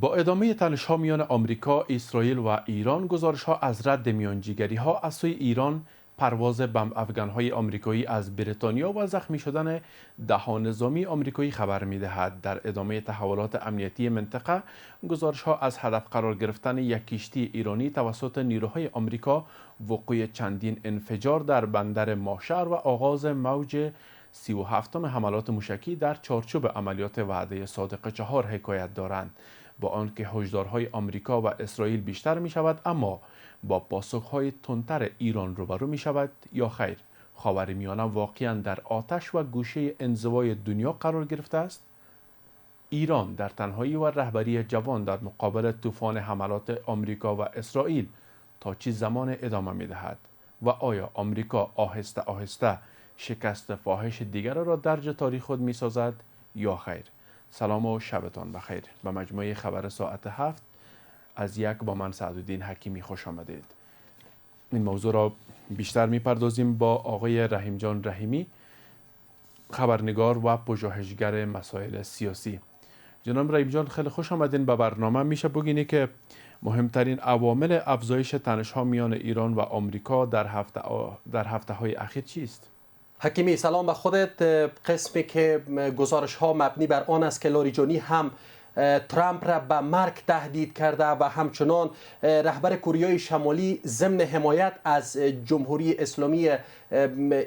با ادامه تنش‌ها میان آمریکا، اسرائیل و ایران، گزارش‌ها از رد میانجیگری‌ها از سوی ایران، پرواز بمب افغان‌های آمریکایی از بریتانیا و زخمی شدن ده‌ها نظامی آمریکایی خبر می‌دهد. در ادامه تحولات امنیتی منطقه، گزارش‌ها از هدف قرار گرفتن یک کشتی ایرانی توسط نیروهای آمریکا، وقوع چندین انفجار در بندر ماشر و آغاز موج 37م حملات موشکی در چارچوب عملیات وعده صادق 4 حکایت دارند. با آنکه هشدارهای آمریکا و اسرائیل بیشتر می شود، اما با پاسخهای تندتر ایران روبرو می شود یا خیر؟ خاورمیانه واقعا در آتش و گوشه انزوای دنیا قرار گرفته است؟ ایران در تنهایی و رهبری جوان در مقابل طوفان حملات آمریکا و اسرائیل تا چه زمان ادامه می دهد؟ و آیا آمریکا آهسته آهسته شکست فاحش دیگر را درج تاریخ خود می سازد یا خیر؟ سلام و شبتان بخیر. به مجموعه خبر ساعت 7 از یک با من سعدالدین حکیمی خوش آمدید. این موضوع را بیشتر میپردازیم با آقای رحیم جان رحیمی، خبرنگار و پژوهشگر مسائل سیاسی. جناب رحیم جان، خیلی خوش آمدین به برنامه. میشه بگینی که مهمترین عوامل افزایش تنش‌ها میان ایران و آمریکا در هفته های اخیر چیست؟ حکیمی، سلام به خودت. قسمی که گزارش ها مبنی بر آن است که لاریجانی هم ترامپ را به مرگ تهدید کرده و همچنان رهبر کره شمالی ضمن حمایت از جمهوری اسلامی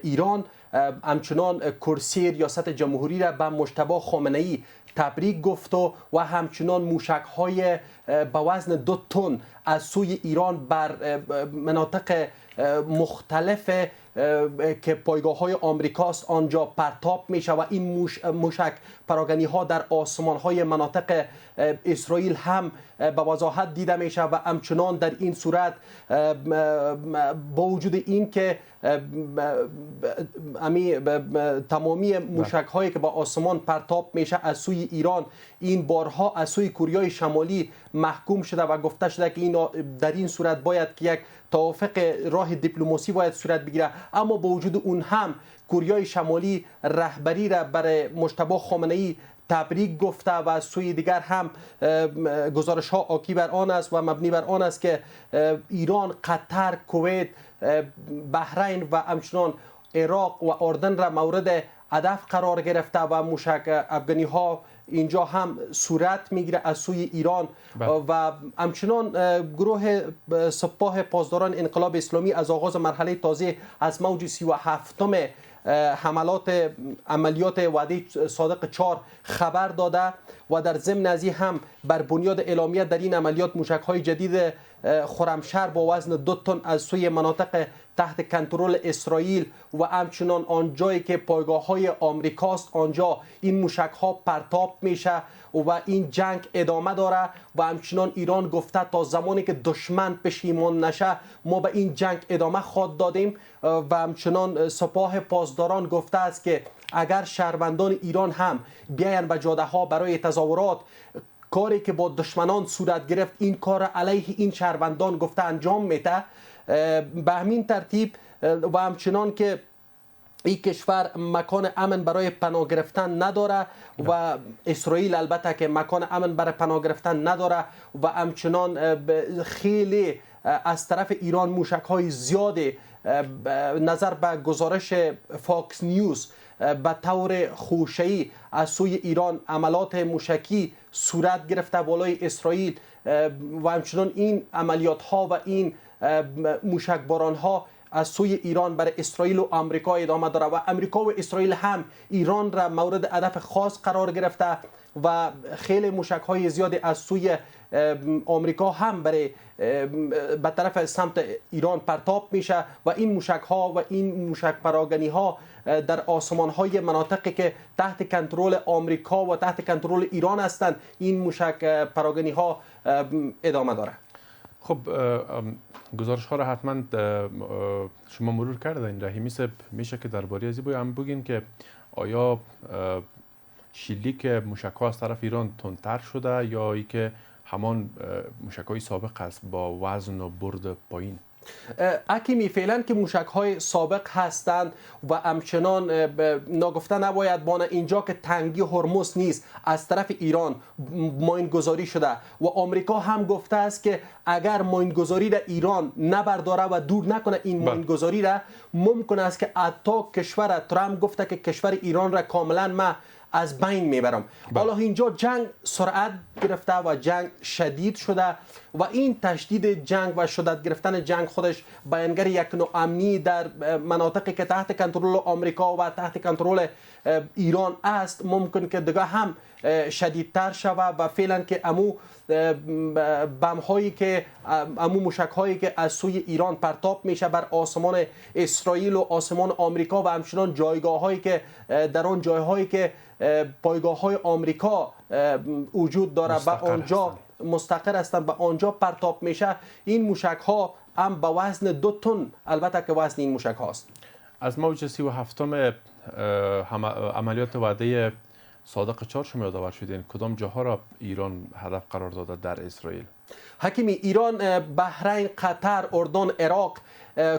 ایران همچنان کرسی ریاست جمهوری را به مجتبی خامنه‌ای تبریک گفت و همچنان موشک‌های به وزن 2 تن از سوی ایران بر مناطق مختلف که پایگاه های آمریکاست آنجا پرتاب میشه و این موشک پراگنی ها در آسمان های مناطق اسرائیل هم به وضاحت دیده میشه و همچنان در این صورت با وجود این که تمامی موشک هایی که با آسمان پرتاب میشه از سوی ایران، این بارها از سوی کره شمالی محکوم شده و گفته شده که این در این صورت باید که یک توافق راه دیپلماسی باید صورت بگیره، اما با وجود اون هم کره شمالی رهبری را برای مجتبی خامنه‌ای تبریک گفته و از سوی دیگر هم گزارش ها آکی بر آن است و مبنی بر آن است که ایران، قطر، کویت، بحرین و همچنان عراق و اردن را مورد هدف قرار گرفته و موشک افغانی ها اینجا هم صورت میگیره از سوی ایران و همچنان گروه سپاه پاسداران انقلاب اسلامی از آغاز مرحله تازه از موج 37م عملیات وعده صادق 4 خبر داده و در ضمن از هم بر بنیاد اعلامیه در این عملیات موشک‌های جدید خرمشهر با وزن 2 تن از سوی مناطق تحت کنترل اسرائیل و همچنان آنجایی که پایگاه‌های آمریکاست آنجا این موشک‌ها پرتاب میشه و این جنگ ادامه داره و همچنان ایران گفته تا زمانی که دشمن پشیمان نشه ما به این جنگ ادامه خواهد دادیم و همچنان سپاه پاسداران گفته است که اگر شهروندان ایران هم بیاین به جاده ها برای تظاهرات، کاری که با دشمنان صورت گرفت این کار علیه این شهروندان گفته انجام میده. به همین ترتیب و همچنان که این کشور مکان امن برای پناه گرفتن نداره و اسرائیل البته که مکان امن برای پناه گرفتن نداره و همچنان خیلی از طرف ایران موشک های زیادی نظر به گزارش فاکس نیوز به طور خوشه‌ای از سوی ایران عملات موشکی صورت گرفته بالای اسرائیل و همچنان این عملیات ها و این موشک باران ها از سوی ایران برای اسرائیل و آمریکا ادامه داره و آمریکا و اسرائیل هم ایران را مورد هدف خاص قرار گرفته و خیلی موشک های زیادی از سوی آمریکا هم برای به طرف سمت ایران پرتاب میشه و این موشک ها و این موشک پراگنی ها در آسمان های مناطقی که تحت کنترل آمریکا و تحت کنترل ایران هستند این موشک پراگنی ها ادامه داره. خب گزارش ها را حتما شما مرور کردین رحیمی صاحب، میشه که درباره از این هم بگین که آیا شلیک موشک ها از طرف ایران تندتر شده یا ای که همان موشک های سابق است با وزن و برد پایین؟ حکیمی فعلا که موشک های سابق هستند و همچنان ناگفته نباید بانه اینجا که تنگی هرمز نیست از طرف ایران ماینگذاری شده و آمریکا هم گفته است که اگر ماینگذاری را ایران نبرداره و دور نکنه این ماینگذاری را ممکن است که حتی کشور ترامپ گفته که کشور ایران را کاملا ما از بین میبرم. حالا اینجا جنگ سرعت گرفته و جنگ شدید شده و این تشدید جنگ و شدت گرفتن جنگ خودش بیانگر یک ناامنی در مناطقی که تحت کنترل آمریکا و تحت کنترل ایران است ممکن که دیگه هم شدیدتر شود و فعلا که امو بم هایی که امو موشک هایی که از سوی ایران پرتاب میشه بر آسمان اسرائیل و آسمان آمریکا و همچنان جایگاه هایی که در آن جایهایی که پایگاه های آمریکا وجود داره به آنجا مستقر هستند به آنجا پرتاب میشه. این موشک ها هم به وزن 2 تن البته که وزن این موشک هاست. از موج 37 عملیات وعده صادق 4 شما یادآور شدین کدام جاها را ایران هدف قرار داده در اسرائیل؟ حکیمی ایران بحرین، قطر، اردن، عراق،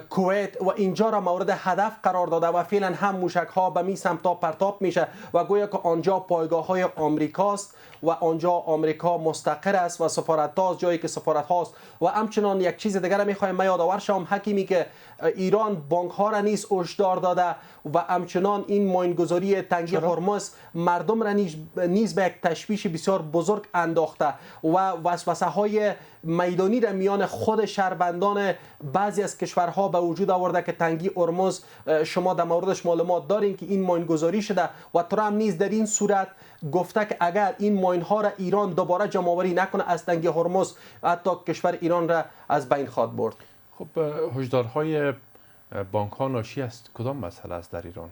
کویت و اینجا را مورد هدف قرار داده و فعلا هم موشک ها به می سمتا پرتاب میشه و گویا که آنجا پایگاه های آمریکاست و آنجا آمریکا مستقر است و سفارت هاست جایی که سفارت هاست و همچنان یک چیز دیگر را میخوایم من یادآور شم حکیمی که ایران بانک ها را نیز هشدار داده و همچنان این ماینگذاری تنگی هرمز مردم را نیز به یک تشویش بسیار بزرگ انداخته و وسوسه های میدانی را میان خود شهروندان بعضی از کشورها به وجود آورده که تنگی هرمز شما در موردش معلومات دارین که این ماینگذاری شده و ترامپ نیز در این صورت گفته که اگر این ماین ها را ایران دوباره جمع آوری نکنه از تنگی هرمز حتی کشور ایران را از بین خواهد برد. خب هشدارهای بانک ها ناشی است کدام مسئله است در ایران؟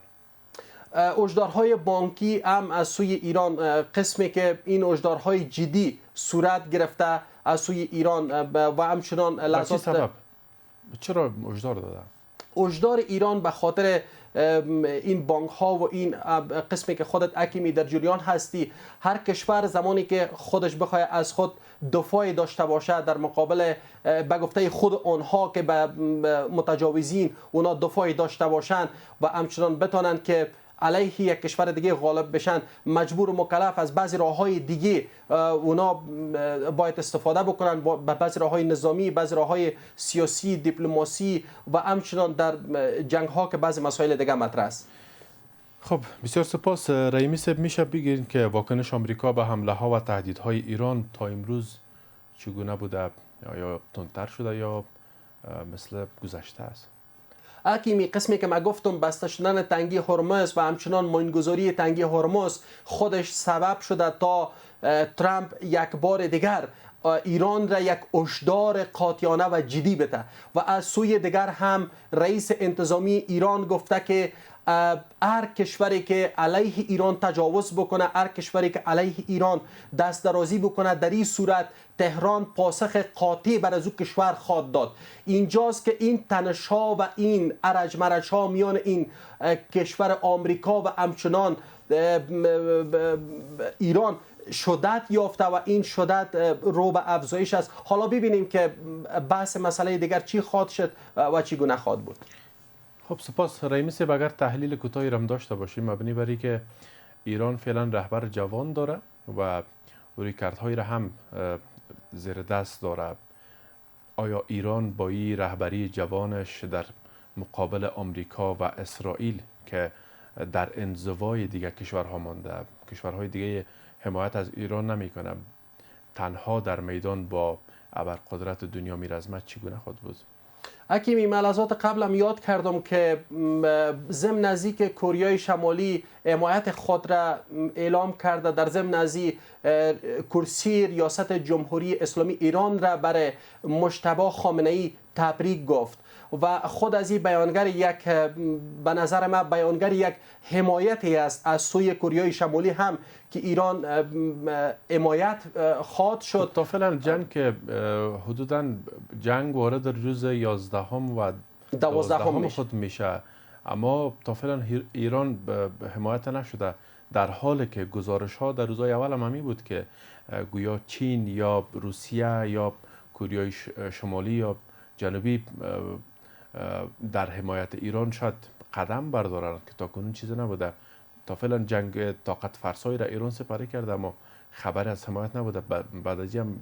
هشدارهای بانکی هم از سوی ایران قسمی که این هشدارهای جدی صورت گرفته از سوی ایران و همچنان لحظات سبب چرا هشدار داده؟ هشدار ایران به خاطر این بانک ها و این قسمی که خودت حکیمی در جریان هستی هر کشور زمانی که خودش بخواد از خود دفاعی داشته باشه در مقابل به گفته خود آنها که به متجاوزین اونا دفاعی داشته باشند و همچنان بتونن که علیه یک کشور دیگه غالب بشن مجبور و مکلف از بعضی راههای دیگه اونا باید استفاده بکنن به بعضی راههای نظامی بعضی راههای سیاسی دیپلماسی و همچنان در جنگ ها که بعضی مسائل دیگه مطرح است. خب بسیار سپاس رحیمی صاحب میشه بگین که واکنش آمریکا به حمله ها و تهدیدهای ایران تا امروز چگونه بوده یا تندتر شده یا مثل گذشته است؟ حکیمی قسمی که من گفتم بسته شدن تنگی هرمز و همچنان ماینگذاری تنگی هرمز خودش سبب شده تا ترامپ یک بار دیگر ایران را یک هشدار قاطعانه و جدی بده و از سوی دیگر هم رئیس انتظامی ایران گفته که هر کشوری که علیه ایران تجاوز بکنه هر کشوری که علیه ایران دست درازی بکنه در این صورت تهران پاسخ قاطع بر از او کشور خواهد داد. اینجاست که این تنش‌ها و این ارج مرج‌ها میان این کشور آمریکا و همچنان ایران شدت یافته و این شدت رو به افزایش است. حالا ببینیم که بحث مسئله دیگر چی خواهد شد و چگونه خواهد بود. خب سپاس رحیمی صاحب اگر تحلیل کوتاهی رم داشته باشیم مبنی بر اینکه ایران فعلا رهبر جوان داره و رویکردهایی را هم زیر دست داره، آیا ایران با این رهبری جوانش در مقابل آمریکا و اسرائیل که در انزوای دیگر کشورها مانده، کشورهای دیگه حمایت از ایران نمیکنه، تنها در میدان با ابرقدرت دنیا میرزمه چگونه خود بود؟ حکیمی ملحظات قبلم یاد کردم که ضمن نزدیک کوریای شمالی حمایت خود را اعلام کرده در ضمن نزدیک کرسی ریاست جمهوری اسلامی ایران را برای مجتبی خامنه‌ای تبریک گفت و خود از این بیانگر یک به نظر من بیانگر یک حمایتی است از سوی کوریای شمالی هم که ایران حمایت خواهد شد. تا فعلا جنگ که حدوداً جنگ وارد روز 11 و 12 خود میشه اما تا فعلا ایران حمایت نشده، در حالی که گزارش ها در روزهای اول هم همی بود که گویا چین یا روسیه یا کوریای شمالی یا جنوبی در حمایت ایران شاید قدم بردارند که تاکنون چیزی نبوده. تا فعلا جنگ طاقت فرسایی را ایران سپری کرده اما خبری از حمایت نبوده. بعد از این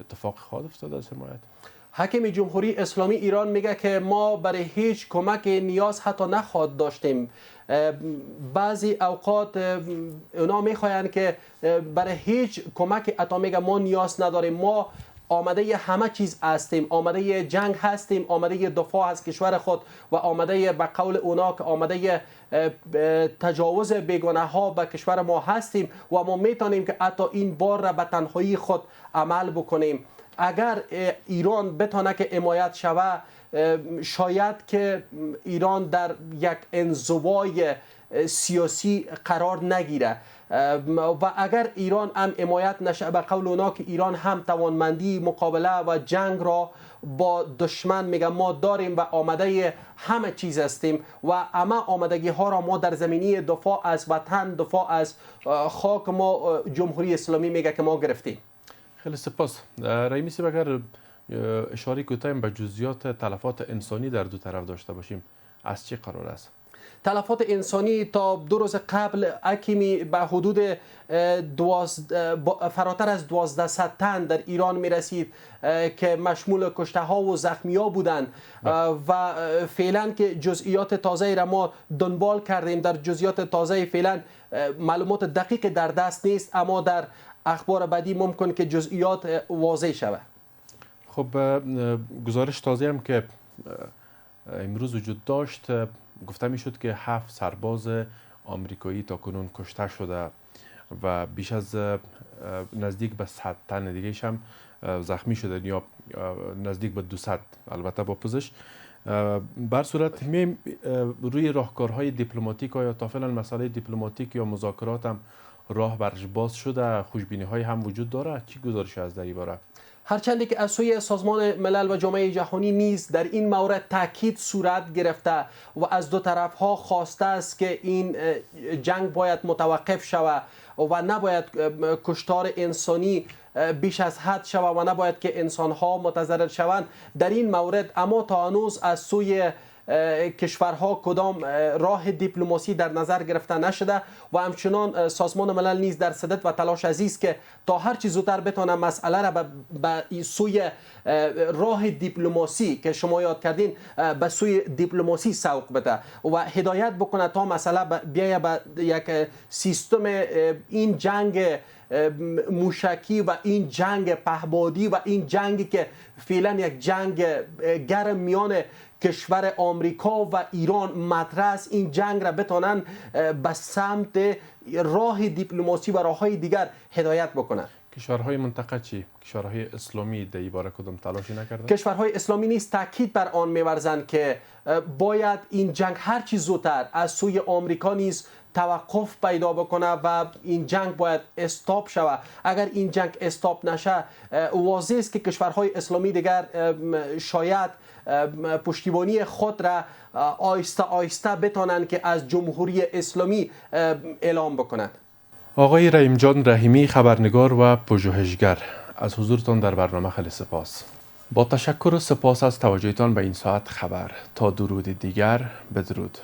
اتفاق خواهد افتاده از حمایت. حاکم جمهوری اسلامی ایران میگه که ما برای هیچ کمک نیاز حتی نخواهد داشتیم. بعضی اوقات اونا میخواین که برای هیچ کمک اتمی ما نیاز نداریم. ما آماده همه چیز هستیم، آماده جنگ هستیم، آماده دفاع از کشور خود و آماده به قول اونا که آماده تجاوز بیگانه ها به کشور ما هستیم و ما میتونیم که حتی این بار را به تنهایی خود عمل بکنیم. اگر ایران بتونه که حمایت شود، شاید که ایران در یک انزوای سیاسی قرار نگیره و اگر ایران هم حمایت نشه، به قول اونا که ایران هم توانمندی مقابله و جنگ را با دشمن میگه ما داریم و آماده همه چیز هستیم و همه آمادگی ها را ما در زمینی دفاع از وطن، دفاع از خاک ما جمهوری اسلامی میگه که ما گرفتیم. خیلی سپاس. رحیمی صاحب، اگر اشاره کوتاه به جزئیات تلفات انسانی در دو طرف داشته باشیم، از چه قرار است؟ تلفات انسانی تا 2 روز قبل حکیمی به حدود فراتر از 1200 تن در ایران می رسید که مشمول کشته ها و زخمی ها بودند و فعلا که جزئیات تازه را ما دنبال کردیم. در جزئیات تازه فعلا معلومات دقیق در دست نیست، اما در اخبار بعدی ممکن که جزئیات واضح شود. خب گزارش تازه هم که امروز وجود داشت گفته می شد که 7 سرباز آمریکایی تاکنون کشته شده و بیش از نزدیک به 100 تن دیگه هم زخمی شده یا نزدیک به 200 البته با پزشک. بر صورت می روی راهکارهای دیپلماتیک یا تا فعلا مسئله دیپلماتیک یا مذاکرات هم راه برش باز شده، خوشبینی های هم وجود داره. چی گزارش از در این باره؟ هرچند که از سوی سازمان ملل و جامعه جهانی نیز در این مورد تاکید صورت گرفته و از دو طرف ها خواسته است که این جنگ باید متوقف شود و نباید کشتار انسانی بیش از حد شود و نباید که انسان ها متضرر شوند در این مورد، اما تا هنوز از سوی کشورها کدام راه دیپلماسی در نظر گرفته نشده و همچنان سازمان ملل نیز در صدد و تلاش است که تا هر چه زودتر بتونه مسئله را به سوی راه دیپلماسی که شما یاد کردین به سوی دیپلماسی سوق بده و هدایت بکنه تا مسئله بیایه به یک سیستم این جنگ موشکی و این جنگ پهبادی و این جنگی که فعلا یک جنگ گرم میان کشور آمریکا و ایران مطرح است، این جنگ را بتونن به سمت راه دیپلماسی و راههای دیگر هدایت بکنند. کشورهای منطقه چی؟ کشورهای اسلامی در این باره کدام تلاشی نکردند؟ کشورهای اسلامی نیز تاکید بر آن می‌ورزند که باید این جنگ هر چیز زودتر از سوی آمریکا نیز توقف پیدا بکنه و این جنگ باید استاپ شود. اگر این جنگ استاپ نشه واضح است که کشورهای اسلامی دیگر شاید پشتیبانی خود را آهسته آهسته بتونن که از جمهوری اسلامی اعلام بکنند. آقای رحیم جان رحیمی، خبرنگار و پژوهشگر، از حضورتان در برنامه خیلی سپاس. با تشکر و سپاس از توجهتان به این ساعت خبر. تا درود دیگر، بدرود.